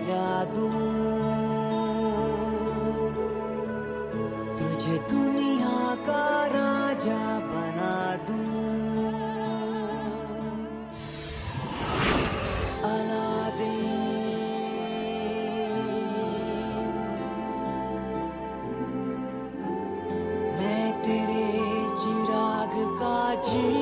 सजा दूं, तुझे दुनिया का राजा बना दूं। अलादीन, मैं तेरे चिराग का जी।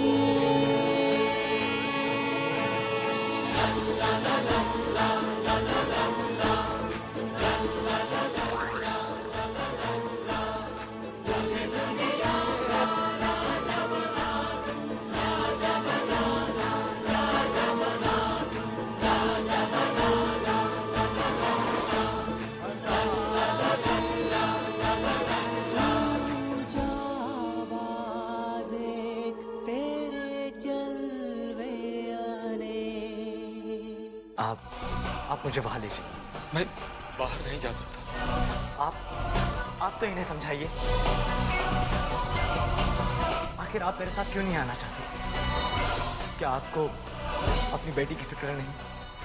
आप मुझे वहां ले जाइए। मैं बाहर नहीं जा सकता। आप तो इन्हें समझाइए, आखिर आप मेरे साथ क्यों नहीं आना चाहते? क्या आपको अपनी बेटी की फिक्र नहीं?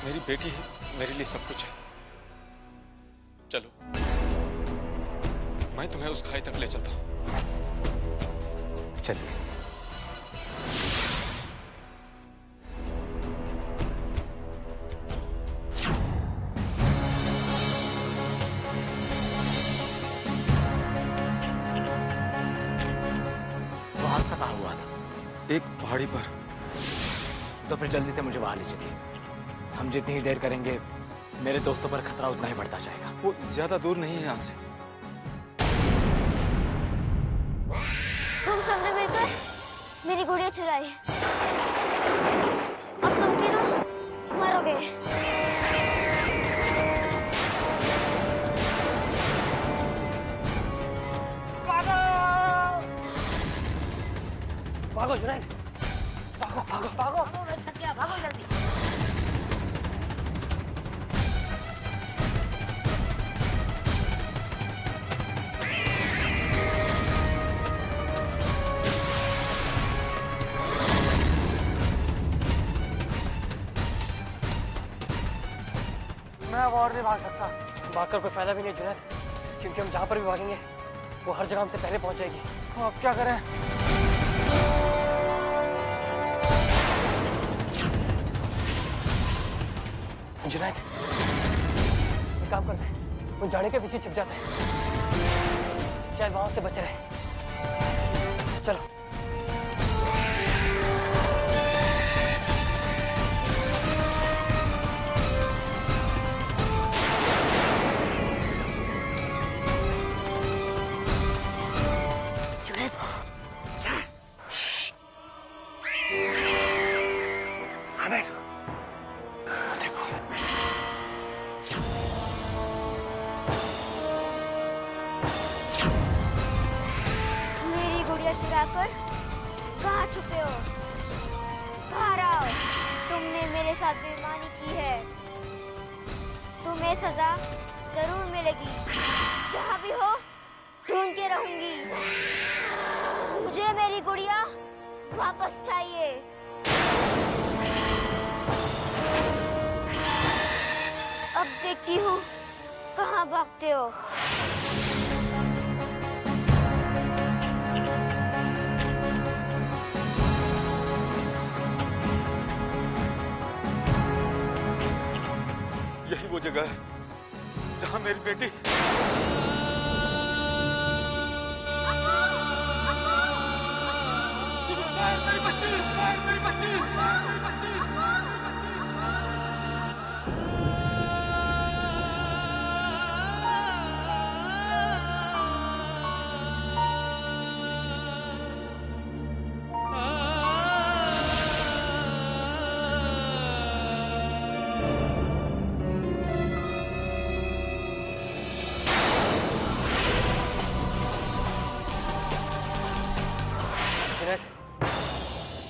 मेरी बेटी है, मेरे लिए सब कुछ है। चलो, मैं तुम्हें उस खाई तक ले चलता हूँ। चलिए। एक पहाड़ी पर। तो फिर जल्दी से मुझे वहां ले चलिए। हम जितनी ही देर करेंगे मेरे दोस्तों पर खतरा उतना ही बढ़ता जाएगा। वो ज्यादा दूर नहीं है यहाँ से। तुम सबने मिलकर मेरी गुड़िया चुराई, अब तुम तीनों मरोगे। भागो जुनैद, भागो भागो भागो भागो जल्दी। मैं अब और नहीं भाग सकता। भागकर कोई फायदा भी नहीं जुनैद, क्योंकि हम जहाँ पर भी भागेंगे वो हर जगह हमसे पहले पहुंच जाएगी। तो अब क्या करें? जुनैद, एक काम करते हैं, उन झाड़ी के पीछे छिप जाते हैं, शायद वहां से बच रहे। चलो। चुराकर कहाँ छुपे हो? बाहर आओ। तुमने मेरे साथ बेईमानी की है, तुम्हें सजा जरूर मिलेगी। जहाँ भी हो ढूंढ के रहूंगी। मुझे मेरी गुड़िया वापस चाहिए। अब देखती हूँ कहाँ भागते हो। यही वो जगह है जहां मेरी बेटी। मेरी बच्ची, मेरी बच्ची, मेरी बच्ची।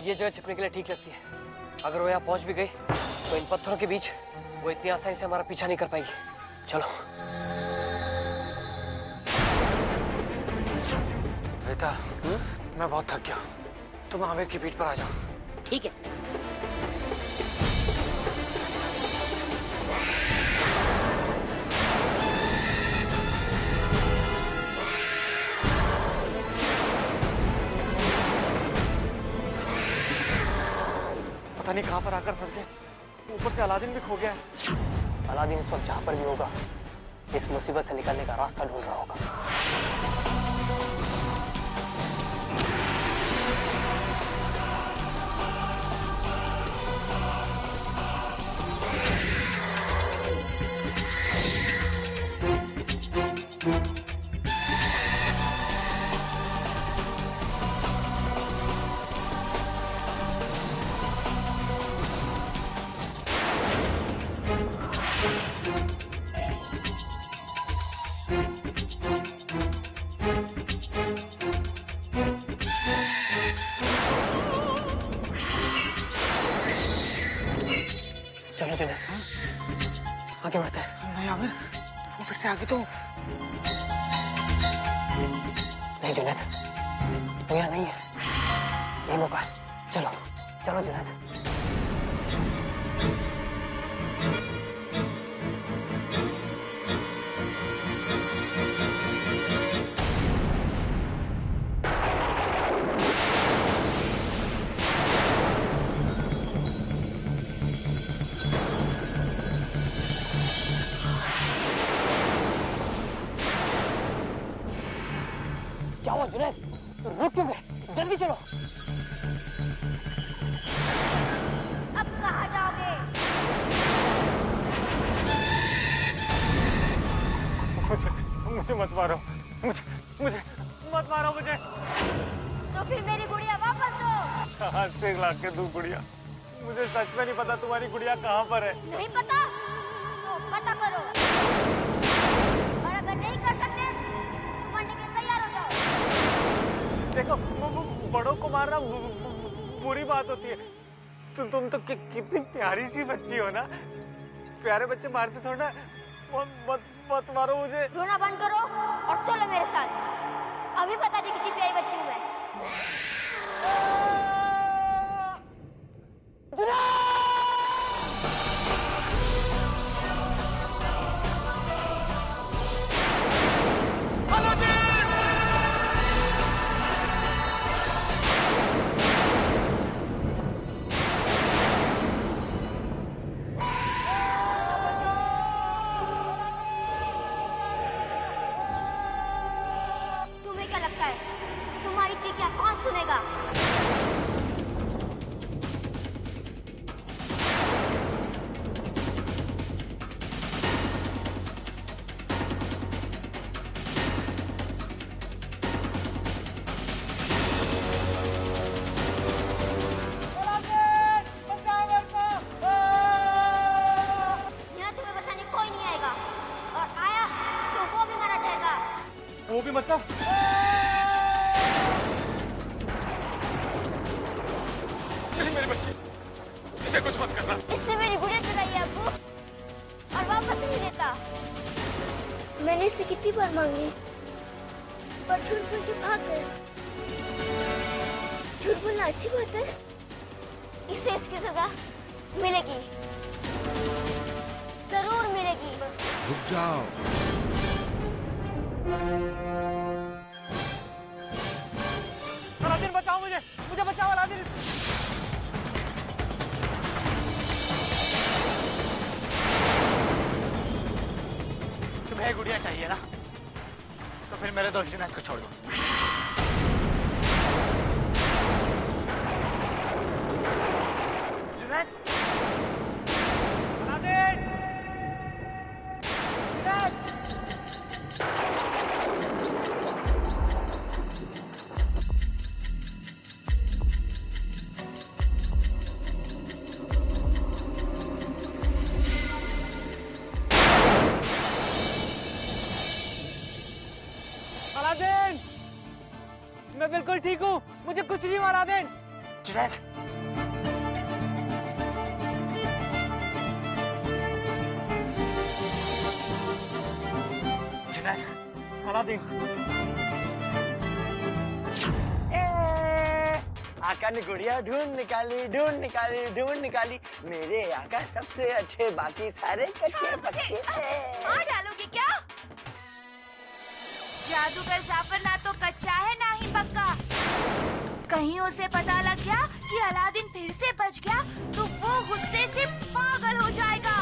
ये जगह छिपने के लिए ठीक लगती है। अगर वो यहाँ पहुंच भी गई तो इन पत्थरों के बीच वो इतनी आसानी से हमारा पीछा नहीं कर पाएगी। चलो। बेटा, मैं बहुत थक गया, तुम आमिर की पीठ पर आ जाओ। ठीक है। पता नहीं कहाँ पर आकर फंस गए। ऊपर से अलादीन भी खो गया है। अलादीन इस वक्त जहाँ पर भी होगा इस मुसीबत से निकलने का रास्ता ढूंढ रहा होगा। चलो जुनैद, आगे बढ़ते हैं। नहीं आमिर, वो फिर से आगे तो नहीं जुनैद, वो यहाँ नहीं है। ये मौका है। चलो चलो जुनैद। क्या हुआ जुनैद? रुक क्यों गए? जल्दी चलो। अब कहाँ जाओगे? मुझे मत मारो, मुझे मत मारो मुझे। तो फिर मेरी गुड़िया वापस दो। हाथ से ला के दू गुड़िया। मुझे सच में नहीं पता तुम्हारी गुड़िया कहाँ पर है। नहीं पता? तो पता करो। और अगर नहीं कर सकते तो मरने के लिए तैयार हो जाओ। देखो, बड़ों को मारना बुरी बात होती है। तुम तो कितनी प्यारी सी बच्ची हो ना। प्यारे बच्चे मारते थोड़ा ना। मत मारो मुझे। रोना बंद करो और चलो मेरे साथ। अभी बता दी कितनी प्यारी बच्ची हूँ मैं। तुम्हें क्या लगता है तुम्हारी चीखियां कौन सुनेगा? यहाँ तुम्हें बचाने कोई नहीं आएगा और आया तो वो भी मारा जाएगा। वो भी मतलब? मेरी बच्ची, इसे कुछ मत करना। इसने मेरी गुड़िया चुराई है अब्बू और वापस नहीं देता। मैंने इससे कितनी बार मांगी पर झूठ बोल के भाग गया। झूठ बोलना अच्छी बात है। इसे इसकी सजा मिलेगी, जरूर मिलेगी। रुक जाओ। अलादीन बचाओ मुझे बचाओ अलादीन। तुम्हें गुड़िया चाहिए ना, तो फिर मेरे दोस्त जुनैद को छोड़ दो। जुनैद, अलादीन, जुनैद। अलादीन, मैं बिल्कुल ठीक हूँ, मुझे कुछ नहीं हुआ अलादीन। जुनैद, जुनैद, अलादीन। आका ने गुड़िया ढूंढ निकाली। मेरे आका सबसे अच्छे, बाकी सारे कच्चे पक्के। मार डालोगे क्या? जादूगर जाफर ना तो कच्चा है ना ही पक्का। कहीं उसे पता लग गया कि अलादीन फिर से बच गया तो वो गुस्से से पागल हो जाएगा।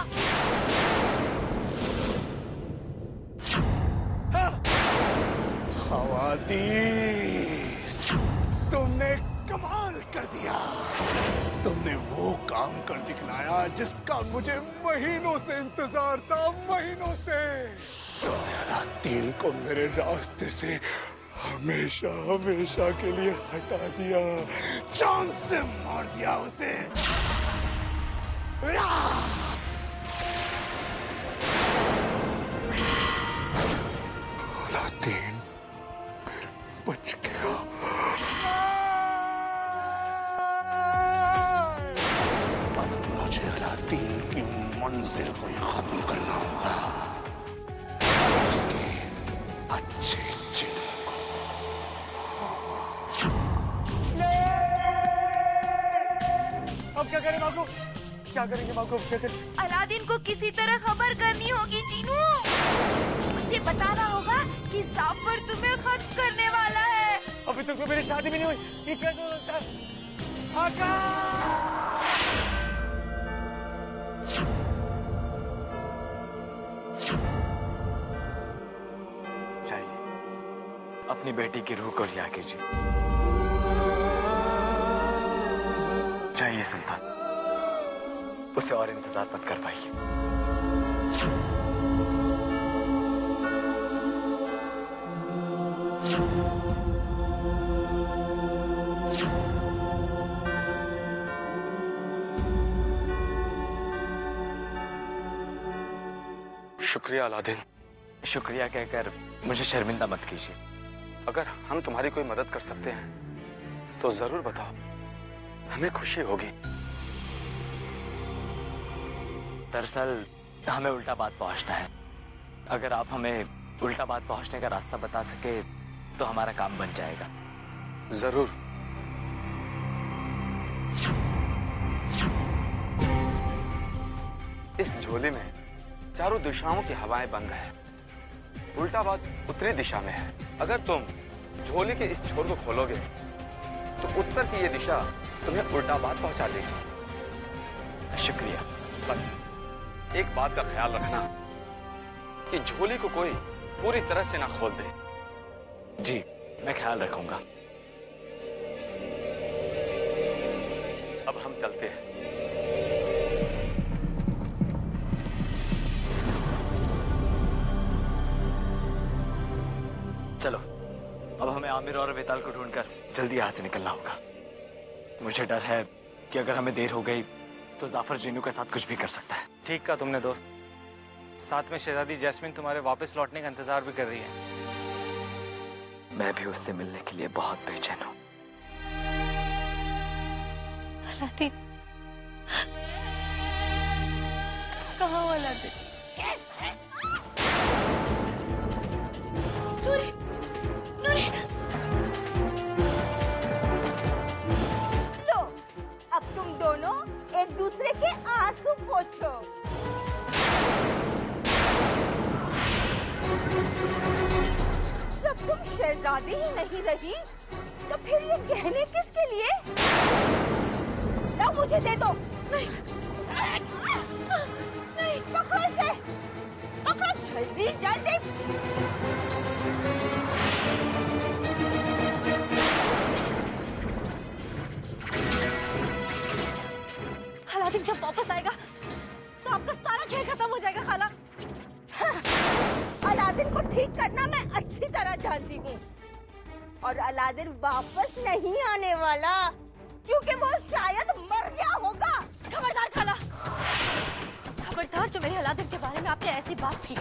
हवादीस, तुमने कमाल कर दिया। तुमने वो काम कर दिखलाया जिसका मुझे महीनों से इंतजार था, महीनों से। तुमने अलादीन को मेरे रास्ते से हमेशा हमेशा के लिए हटा दिया, जान से मार दिया उसे। अलादीन बच गया। अब मुझे अलादीन की मंजिल को खत्म करना होगा, उसके अच्छे चिन्ह को। अब क्या करें मागो? क्या करेंगे मागो? क्या करें? अलादीन को किसी तरह खबर करनी होगी चीनू। उसे बताना होगा कि जाफर तुम्हें खत्म करने वाला है। अभी तक तो मेरी शादी भी नहीं हुई, ये कैसे हो सकता है? आका! चाहिए अपनी बेटी की रूह को रिहा कीजिए। चाहिए सुल्तान, उसे और इंतजार मत कर पाइए। शुक्रिया अलादीन। शुक्रिया कहकर मुझे शर्मिंदा मत कीजिए। अगर हम तुम्हारी कोई मदद कर सकते हैं तो जरूर बताओ, हमें खुशी होगी। दरअसल हमें उल्टाबाद पहुंचना है। अगर आप हमें उल्टाबाद पहुंचने का रास्ता बता सके तो हमारा काम बन जाएगा। जरूर। इस झोले में चारों दिशाओं की हवाएं बंद है। उल्टाबाद उत्तरी दिशा में है। अगर तुम झोले के इस छोर को खोलोगे तो उत्तर की ये दिशा तुम्हें उल्टाबाद पहुंचा देगी। शुक्रिया। बस एक बात का ख्याल रखना कि झोले को कोई पूरी तरह से ना खोल दे। जी, मैं ख्याल रखूंगा। अब हम चलते हैं। चलो, अब हमें आमिर और बेताल को ढूंढकर जल्दी यहाँ से निकलना होगा। मुझे डर है कि अगर हमें देर हो गई तो जाफर जीनू के साथ कुछ भी कर सकता है। ठीक कहा तुमने दोस्त। साथ में शहजादी जैस्मिन तुम्हारे वापस लौटने का इंतजार भी कर रही है। मैं भी उससे मिलने के लिए बहुत बेचैन हूँ। अलादीन कहाँ हो अलादीन? नूरी, नूरी। लो, अब तुम दोनों एक दूसरे के आंसू पोंछो। जब तुम शहजादी ही नहीं रही तो फिर ये गहने किसके लिए? लो मुझे दे दो। नहीं, नहीं, पकड़ो इसे, पकड़ो जल्दी जल्दी। अलादीन जब वापस आएगा तो आपका सारा खेल खत्म हो जाएगा खाला। अलादीन को ठीक करना मैं अच्छी तरह जानती हूँ और अलादीन वापस नहीं आने वाला क्योंकि वो शायद मर गया होगा। खबरदार खाला, खबरदार जो मेरे अलादीन के बारे में आपने ऐसी बात की।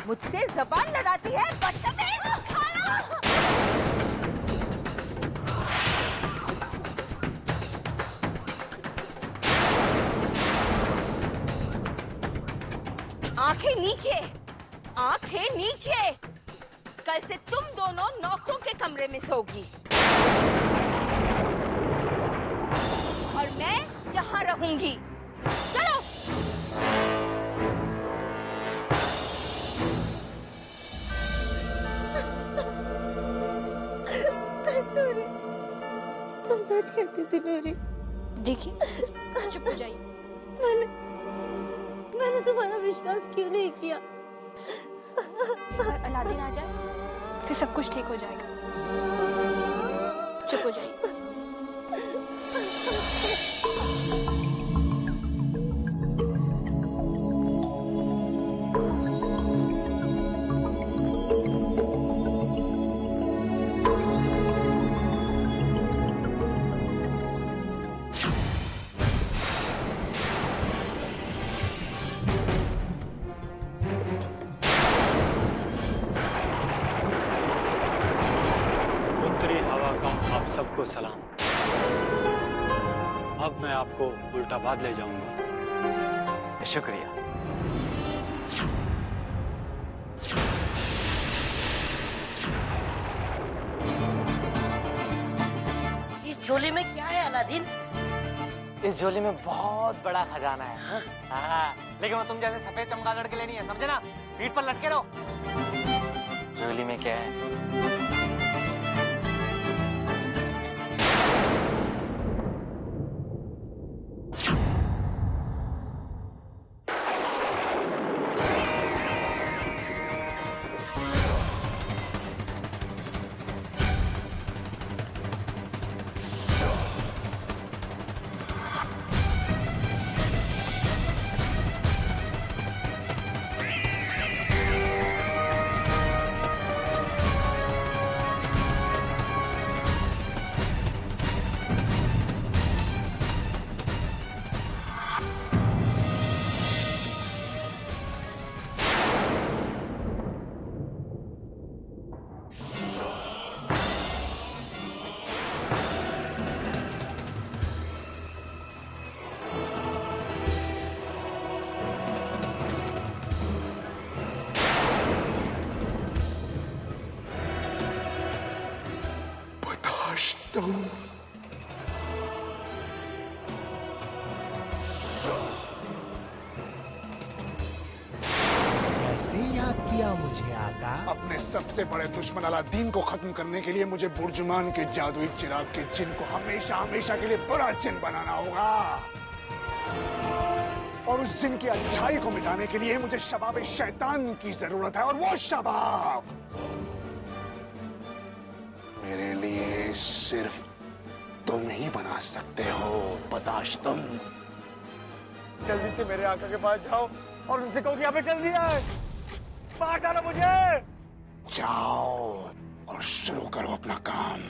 मुझसे जबान लड़ाती है बदतमीज खाला। आंखें नीचे, आंखें नीचे। कल से तुम दोनों नौकरों के कमरे में सोगी और मैं यहाँ रहूंगी। चलो। तुम सच कहती थी नूरी। देखिए चुप हो जाइए। मैंने तुम्हारा विश्वास क्यों नहीं किया? एक बार अलादीन आ जाए फिर सब कुछ ठीक हो जाएगा। चुप हो जाइए। उत्तरी हवा का आप सबको सलाम। अब मैं आपको उल्टाबाद ले जाऊंगा। शुक्रिया। इस झोले में क्या है अलादीन? इस झोले में बहुत बड़ा खजाना है। हाँ, लेकिन वो तुम जैसे सफेद चमगादड़ के लिए नहीं है, समझे ना? पीठ पर लटके रहो। झोली में क्या है? कैसे याद किया मुझे आका? अपने सबसे बड़े दुश्मन अलादीन को खत्म करने के लिए मुझे बुर्जुमान के जादुई चिराग के जिन को हमेशा हमेशा के लिए बड़ा जिन बनाना होगा। और उस जिन की अच्छाई को मिटाने के लिए मुझे शबाब शैतान की जरूरत है, और वो शबाब मेरे लिए सिर्फ तुम ही बना सकते हो। बताश तुम जल्दी से मेरे आका के पास जाओ और उनसे कहो कि यहाँ पे जल्दी है, बाहर डालो मुझे। जाओ और शुरू करो अपना काम।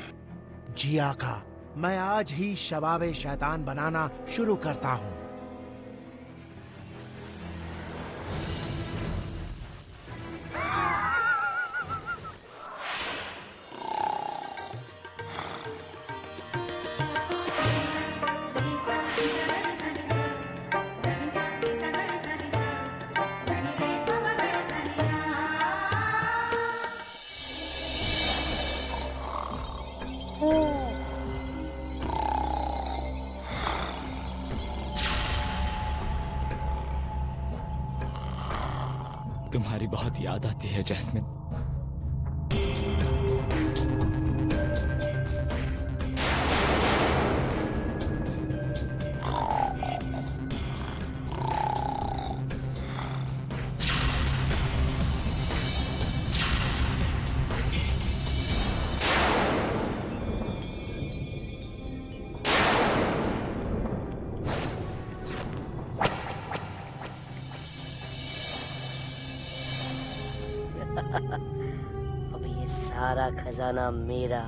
जी आका, मैं आज ही शबाब शैतान बनाना शुरू करता हूँ। तुम्हारी बहुत याद आती है जैस्मिन। अब ये सारा खजाना मेरा।